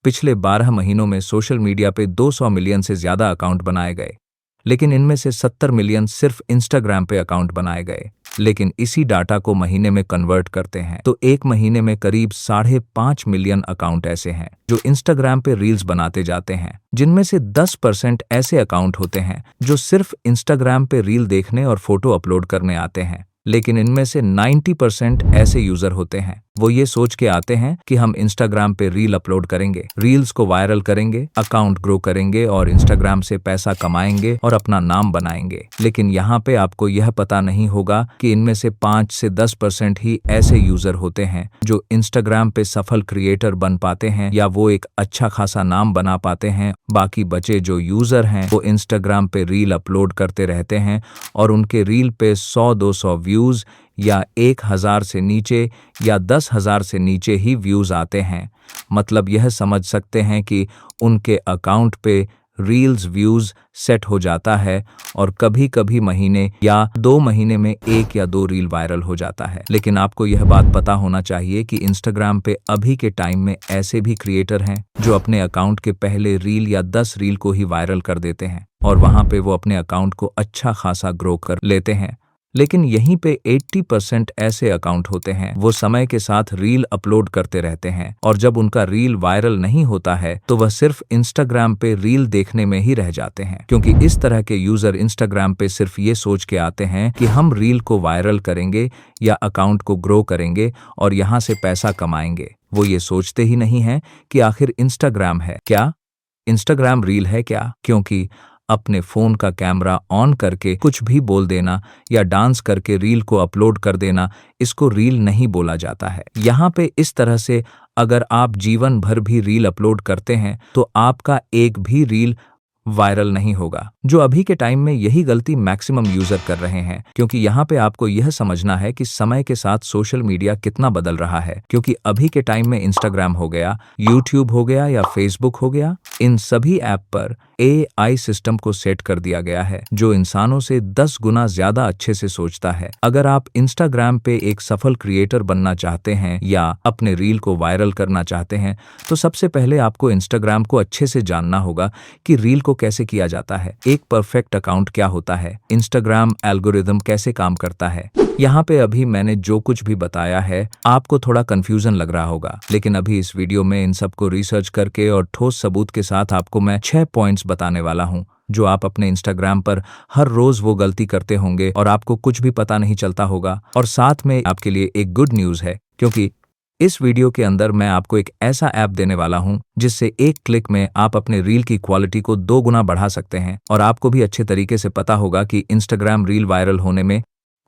पिछले 12 महीनों में सोशल मीडिया पे 200 मिलियन से ज्यादा अकाउंट बनाए गए, लेकिन इनमें से 70 मिलियन सिर्फ इंस्टाग्राम पे अकाउंट बनाए गए। लेकिन इसी डाटा को महीने में कन्वर्ट करते हैं तो एक महीने में करीब 5.5 मिलियन अकाउंट ऐसे हैं जो इंस्टाग्राम पे रील्स बनाते जाते हैं, जिनमें से 10% ऐसे अकाउंट होते हैं जो सिर्फ इंस्टाग्राम पे रील देखने और फोटो अपलोड करने आते हैं। लेकिन इनमें से 90% ऐसे यूजर होते हैं, वो ये सोच के आते हैं कि हम इंस्टाग्राम पे रील अपलोड करेंगे, रील्स को वायरल करेंगे, अकाउंट ग्रो करेंगे और इंस्टाग्राम से पैसा कमाएंगे और अपना नाम बनाएंगे। लेकिन यहाँ पे आपको यह पता नहीं होगा कि इनमें से 5 से 10% ही ऐसे यूजर होते हैं जो इंस्टाग्राम पे सफल क्रिएटर बन पाते हैं या वो एक अच्छा खासा नाम बना पाते हैं। बाकी बचे जो यूजर हैं वो इंस्टाग्राम पे रील अपलोड करते रहते हैं और उनके रील पे 100-200 व्यूज या 1000 से नीचे या 10,000 से नीचे ही व्यूज आते हैं। मतलब यह समझ सकते हैं कि उनके अकाउंट पे रील्स व्यूज सेट हो जाता है और कभी कभी महीने या 2 महीने में 1 या 2 रील वायरल हो जाता है। लेकिन आपको यह बात पता होना चाहिए कि इंस्टाग्राम पे अभी के टाइम में ऐसे भी क्रिएटर हैं जो अपने अकाउंट के पहले रील या 10 रील को ही वायरल कर देते हैं और वहां पे वो अपने अकाउंट को अच्छा खासा ग्रो कर लेते हैं। लेकिन यहीं पे 80% ऐसे अकाउंट होते हैं वो समय के साथ रील अपलोड करते रहते हैं और जब उनका रील वायरल नहीं होता है तो वह सिर्फ इंस्टाग्राम पे रील देखने में ही रह जाते हैं, क्योंकि इस तरह के यूजर इंस्टाग्राम पे सिर्फ ये सोच के आते हैं कि हम रील को वायरल करेंगे या अकाउंट को ग्रो करेंगे और यहाँ से पैसा कमाएंगे। वो ये सोचते ही नहीं है कि आखिर इंस्टाग्राम है क्या, इंस्टाग्राम रील है क्या, क्योंकि अपने फोन का कैमरा ऑन करके कुछ भी बोल देना या डांस करके रील को अपलोड कर देना, इसको रील नहीं बोला जाता है। यहाँ पे इस तरह से अगर आप जीवन भर भी रील अपलोड करते हैं तो आपका एक भी रील वायरल नहीं होगा। जो अभी के टाइम में यही गलती मैक्सिमम यूजर कर रहे हैं, क्योंकि यहाँ पे आपको यह समझना है कि समय के साथ सोशल मीडिया कितना बदल रहा है। क्योंकि अभी के टाइम में इंस्टाग्राम हो गया, यूट्यूब हो गया या फेसबुक हो गया, इन सभी ऐप पर AI सिस्टम को सेट कर दिया गया है जो इंसानों से 10 गुना ज्यादा अच्छे से सोचता है। अगर आप इंस्टाग्राम पे एक सफल क्रिएटर बनना चाहते हैं या अपने रील को वायरल करना चाहते हैं तो सबसे पहले आपको इंस्टाग्राम को अच्छे से जानना होगा कि रील को कैसे किया जाता है, एक परफेक्ट अकाउंट क्या होता है, इंस्टाग्राम एल्गोरिदम कैसे काम करता है। यहाँ पे अभी मैंने जो कुछ भी बताया है आपको थोड़ा कंफ्यूजन लग रहा होगा, लेकिन अभी इस वीडियो में इन सबको रिसर्च करके और ठोस सबूत के साथ आपको मैं 6 पॉइंट्स बताने वाला हूँ जो आप अपने इंस्टाग्राम पर हर रोज वो गलती करते होंगे और आपको कुछ भी पता नहीं चलता होगा। और साथ में आपके लिए एक गुड न्यूज़ है, क्योंकि इस वीडियो के अंदर मैं आपको एक ऐसा ऐप देने वाला हूं जिससे एक क्लिक में आप अपने रील की क्वालिटी को 2 गुना बढ़ा सकते हैं और आपको भी अच्छे तरीके से पता होगा कि इंस्टाग्राम रील वायरल होने में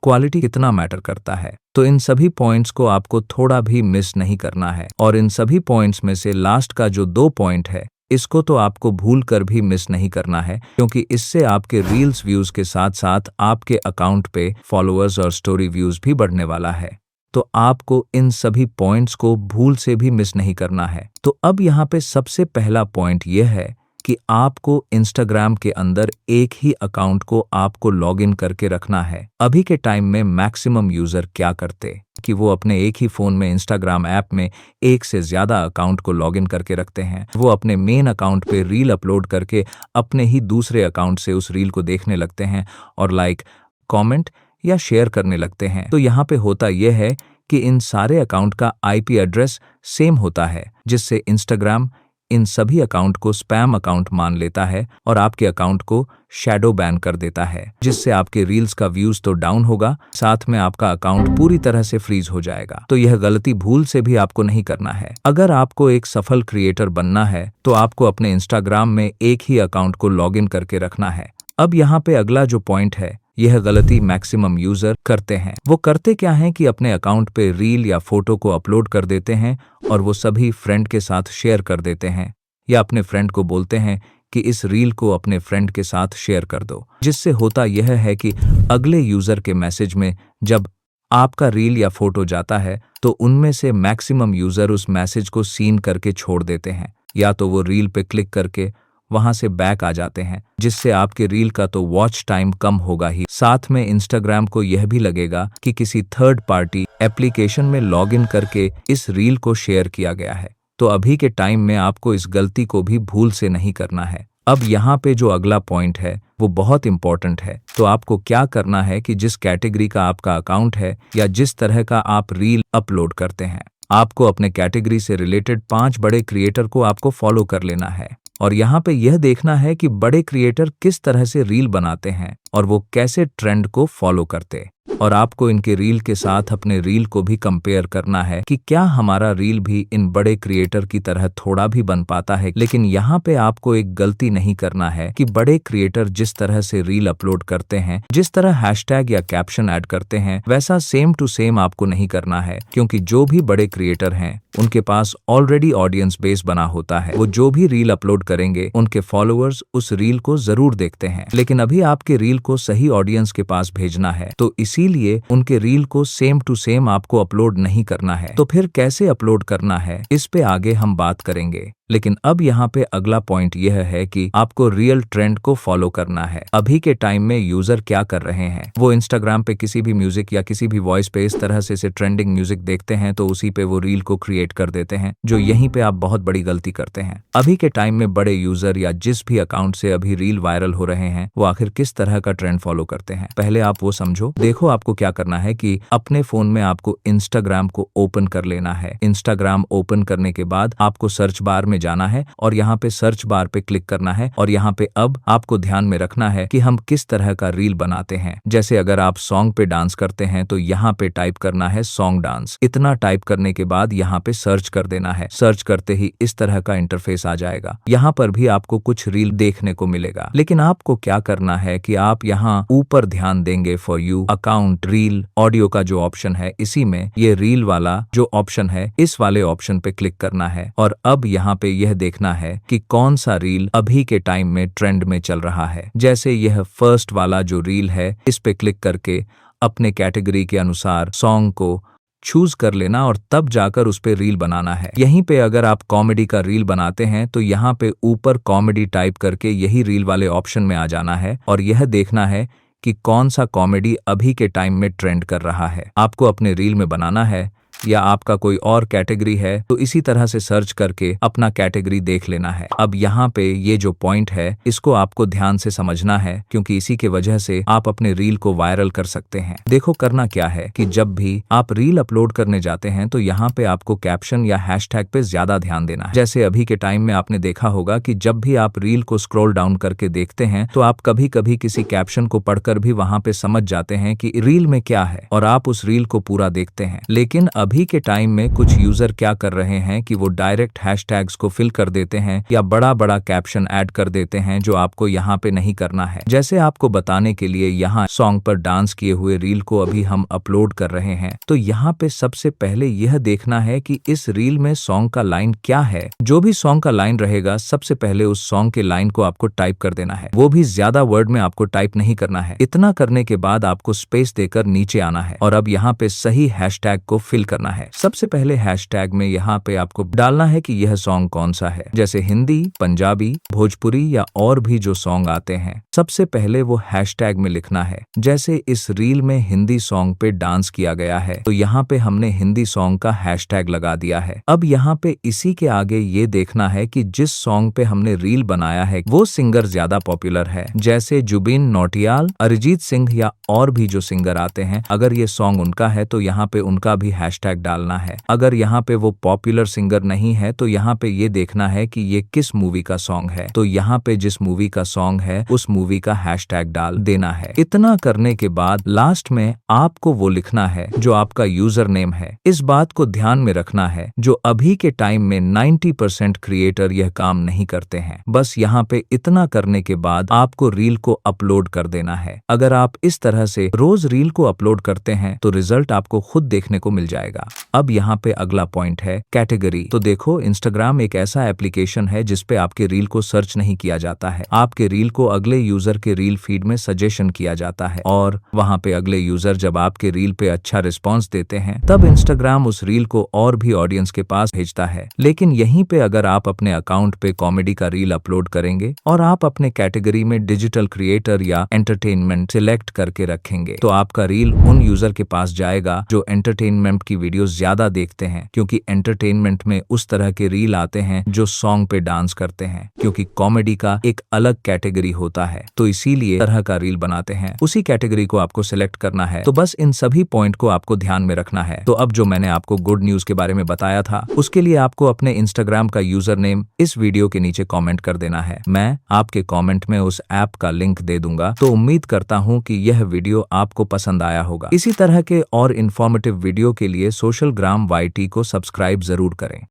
क्वालिटी कितना मैटर करता है। तो इन सभी पॉइंट्स को आपको थोड़ा भी मिस नहीं करना है और इन सभी पॉइंट्स में से लास्ट का जो 2 पॉइंट है इसको तो आपको भूल कर भी मिस नहीं करना है, क्योंकि इससे आपके रील्स व्यूज के साथ साथ आपके अकाउंट पे फॉलोअर्स और स्टोरी व्यूज भी बढ़ने वाला है। तो आपको इन सभी पॉइंट्स को भूल से भी मिस नहीं करना है। तो अब यहाँ पे सबसे पहला पॉइंट यह है कि आपको इंस्टाग्राम के अंदर एक ही अकाउंट को आपको लॉगिन करके रखना है। अभी के टाइम में मैक्सिमम यूजर क्या करते कि वो अपने एक ही फोन में इंस्टाग्राम ऐप में एक से ज्यादा अकाउंट को लॉगिन करके रखते हैं। वो अपने मेन अकाउंट पे रील अपलोड करके अपने ही दूसरे अकाउंट से उस रील को देखने लगते हैं और लाइक, कमेंट या शेयर करने लगते हैं। तो यहाँ पे होता यह है कि इन सारे अकाउंट का IP एड्रेस सेम होता है, जिससे इंस्टाग्राम इन सभी अकाउंट को स्पैम अकाउंट मान लेता है और आपके अकाउंट को शैडो बैन कर देता है, जिससे आपके रील्स का व्यूज तो डाउन होगा, साथ में आपका अकाउंट पूरी तरह से फ्रीज हो जाएगा। तो यह गलती भूल से भी आपको नहीं करना है। अगर आपको एक सफल क्रिएटर बनना है तो आपको अपने इंस्टाग्राम में एक ही अकाउंट को लॉगिन करके रखना है। अब यहाँ पे अगला जो पॉइंट है, यह गलती मैक्सिमम यूजर करते हैं। वो करते क्या हैं कि अपने अकाउंट पे रील या फोटो को अपलोड कर देते हैं और वो सभी फ्रेंड के साथ शेयर कर देते हैं या अपने फ्रेंड को बोलते हैं कि इस रील को अपने फ्रेंड के साथ शेयर कर दो, जिससे होता यह है कि अगले यूजर के मैसेज में जब आपका रील या फोटो जाता है तो उनमें से मैक्सिमम यूजर उस मैसेज को सीन करके छोड़ देते हैं, या तो वो रील पे क्लिक करके वहां से बैक आ जाते हैं, जिससे आपके रील का तो वॉच टाइम कम होगा ही, साथ में इंस्टाग्राम को यह भी लगेगा कि किसी थर्ड पार्टी एप्लीकेशन में लॉगिन करके इस रील को शेयर किया गया है। तो अभी के टाइम में आपको इस गलती को भी भूल से नहीं करना है। अब यहाँ पे जो अगला पॉइंट है वो बहुत इंपॉर्टेंट है। तो आपको क्या करना है कि जिस कैटेगरी का आपका अकाउंट है या जिस तरह का आप रील अपलोड करते हैं, आपको अपने कैटेगरी से रिलेटेड 5 बड़े क्रिएटर को आपको फॉलो कर लेना है और यहाँ पे यह देखना है कि बड़े क्रिएटर किस तरह से रील बनाते हैं और वो कैसे ट्रेंड को फॉलो करते, और आपको इनके रील के साथ अपने रील को भी कंपेयर करना है कि क्या हमारा रील भी इन बड़े क्रिएटर की तरह थोड़ा भी बन पाता है। लेकिन यहाँ पे आपको एक गलती नहीं करना है कि बड़े क्रिएटर जिस तरह से रील अपलोड करते हैं, जिस तरह हैशटैग या कैप्शन ऐड करते हैं, वैसा सेम टू सेम आपको नहीं करना है, क्योंकि जो भी बड़े क्रिएटर हैं उनके पास ऑलरेडी ऑडियंस बेस बना होता है। वो जो भी रील अपलोड करेंगे उनके फॉलोअर्स उस रील को जरूर देखते हैं। लेकिन अभी आपके रील को सही ऑडियंस के पास भेजना है, तो इसीलिए उनके रील को सेम टू सेम आपको अपलोड नहीं करना है। तो फिर कैसे अपलोड करना है, इस पे आगे हम बात करेंगे। लेकिन अब यहाँ पे अगला पॉइंट यह है कि आपको रियल ट्रेंड को फॉलो करना है। अभी के टाइम में यूजर क्या कर रहे हैं, वो इंस्टाग्राम पे किसी भी म्यूजिक या किसी भी वॉइस पे इस तरह से ट्रेंडिंग म्यूजिक देखते हैं तो उसी पे वो रील को क्रिएट कर देते हैं, जो यहीं पे आप बहुत बड़ी गलती करते हैं। अभी के टाइम में बड़े यूजर या जिस भी अकाउंट से अभी रील वायरल हो रहे हैं वो आखिर किस तरह का ट्रेंड फॉलो करते हैं, पहले आप वो समझो। देखो, आपको क्या करना है कि अपने फोन में आपको इंस्टाग्राम को ओपन कर लेना है। इंस्टाग्राम ओपन करने के बाद आपको सर्च बार में जाना है और यहाँ पे सर्च बार पे क्लिक करना है और यहाँ पे अब आपको ध्यान में रखना है कि हम किस तरह का रील बनाते हैं। जैसे अगर आप सॉन्ग पे डांस करते हैं तो यहाँ पे टाइप करना है सॉन्ग डांस। इतना टाइप करने के बाद यहाँ पे सर्च कर देना है। सर्च करते ही इस तरह का इंटरफेस आ जाएगा। यहाँ पर भी आपको कुछ रील देखने को मिलेगा, लेकिन आपको क्या करना है कि आप यहाँ ऊपर ध्यान देंगे for you, account, reel, audio का जो ऑप्शन है, इसी में ये रील वाला जो ऑप्शन है, इस वाले ऑप्शन पे क्लिक करना है और अब यहाँ पे यह देखना है कि कौन सा रील अभी के टाइम में ट्रेंड में चल रहा है। जैसे यह फर्स्ट वाला जो रील है, इस पे क्लिक करके अपने कैटेगरी के अनुसार सॉन्ग को चूज कर लेना और तब जाकर उस पे रील बनाना है। यहीं पे अगर आप कॉमेडी का रील बनाते हैं तो यहाँ पे ऊपर कॉमेडी टाइप करके यही रील वाले ऑप्शन में आ जाना है और यह देखना है कि कौन सा कॉमेडी अभी के टाइम में ट्रेंड कर रहा है। आपको अपने रील में बनाना है या आपका कोई और कैटेगरी है तो इसी तरह से सर्च करके अपना कैटेगरी देख लेना है। अब यहाँ पे ये जो पॉइंट है इसको आपको ध्यान से समझना है, क्योंकि इसी के वजह से आप अपने रील को वायरल कर सकते हैं। देखो, करना क्या है कि जब भी आप रील अपलोड करने जाते हैं तो यहाँ पे आपको कैप्शन या हैशटैग पे ज्यादा ध्यान देना है। जैसे अभी के टाइम में आपने देखा होगा कि जब भी आप रील को स्क्रॉल डाउन करके देखते हैं तो आप कभी कभी किसी कैप्शन को पढ़कर भी वहां पे समझ जाते हैं कि रील में क्या है और आप उस रील को पूरा देखते हैं। लेकिन अभी के टाइम में कुछ यूजर क्या कर रहे हैं कि वो डायरेक्ट हैशटैग्स को फिल कर देते हैं या बड़ा बड़ा कैप्शन ऐड कर देते हैं, जो आपको यहाँ पे नहीं करना है। जैसे आपको बताने के लिए यहाँ सॉन्ग पर डांस किए हुए रील को अभी हम अपलोड कर रहे हैं, तो यहाँ पे सबसे पहले यह देखना है कि इस रील में सॉन्ग का लाइन क्या है। जो भी सॉन्ग का लाइन रहेगा सबसे पहले उस सॉन्ग के लाइन को आपको टाइप कर देना है। वो भी ज्यादा वर्ड में आपको टाइप नहीं करना है। इतना करने के बाद आपको स्पेस देकर नीचे आना है और अब यहाँ पे सही हैशटैग को फिल करना है। सबसे पहले हैशटैग में यहाँ पे आपको डालना है कि यह सॉन्ग कौन सा है। जैसे हिंदी, पंजाबी, भोजपुरी या और भी जो सॉन्ग आते हैं, सबसे पहले वो हैशटैग में लिखना है। जैसे इस रील में हिंदी सॉन्ग पे डांस किया गया है तो यहाँ पे हमने हिंदी सॉन्ग का हैशटैग लगा दिया है। अब यहाँ पे इसी के आगे ये देखना है कि जिस सॉन्ग पे हमने रील बनाया है वो सिंगर ज्यादा पॉपुलर है। जैसे जुबिन नौटियाल, अरिजीत सिंह या और भी जो सिंगर आते हैं, अगर ये सॉन्ग उनका है तो यहाँ पे उनका भी हैशटैग डालना है। अगर यहाँ पे वो पॉपुलर सिंगर नहीं है तो यहाँ पे ये देखना है कि ये किस मूवी का सॉन्ग है, तो यहाँ पे जिस मूवी का सॉन्ग है उस मूवी का हैशटैग डाल देना है। इतना करने के बाद लास्ट में आपको वो लिखना है जो आपका यूजर नेम है। इस बात को ध्यान में रखना है, जो अभी के टाइम में 90% क्रिएटर यह काम नहीं करते हैं। बस यहाँ पे इतना करने के बाद आपको रील को अपलोड कर देना है। अगर आप इस तरह से रोज रील को अपलोड करते हैं तो रिजल्ट आपको खुद देखने को मिल जाएगा। अब यहाँ पे अगला पॉइंट है कैटेगरी। तो देखो, इंस्टाग्राम एक ऐसा एप्लीकेशन है जिसपे आपके रील को सर्च नहीं किया जाता है। आपके रील को अगले यूजर के रील फीड में सजेशन किया जाता है और वहां पे अगले यूजर जब आपके रील पे अच्छा रिस्पॉन्स देते हैं तब इंस्टाग्राम उस रील को और भी ऑडियंस के पास भेजता है। लेकिन यहीं पे अगर आप अपने अकाउंट पे कॉमेडी का रील अपलोड करेंगे और आप अपने कैटेगरी में डिजिटल क्रिएटर या एंटरटेनमेंट सिलेक्ट करके रखेंगे तो आपका रील उन यूजर के पास जाएगा जो एंटरटेनमेंट की वीडियोस ज्यादा देखते हैं क्योंकि एंटरटेनमेंट में उस तरह के रील आते हैं जो सॉन्ग पे डांस करते हैं, क्योंकि कॉमेडी का एक अलग कैटेगरी होता है तो इसीलिए तरह का रील बनाते हैं। उसी कैटेगरी को आपको सिलेक्ट करना है, तो बस इन सभी पॉइंट को आपको ध्यान में रखना है। तो अब जो मैंने आपको गुड न्यूज के बारे में बताया था उसके लिए आपको अपने इंस्टाग्राम का यूजर नेम इस वीडियो के नीचे कमेंट कर देना है। मैं आपके कमेंट में उस ऐप का लिंक दे दूंगा। तो उम्मीद करता हूं कि यह वीडियो आपको पसंद आया होगा। इसी तरह के और इन्फॉर्मेटिव वीडियो के लिए सोशल ग्राम YT को सब्सक्राइब जरूर करें।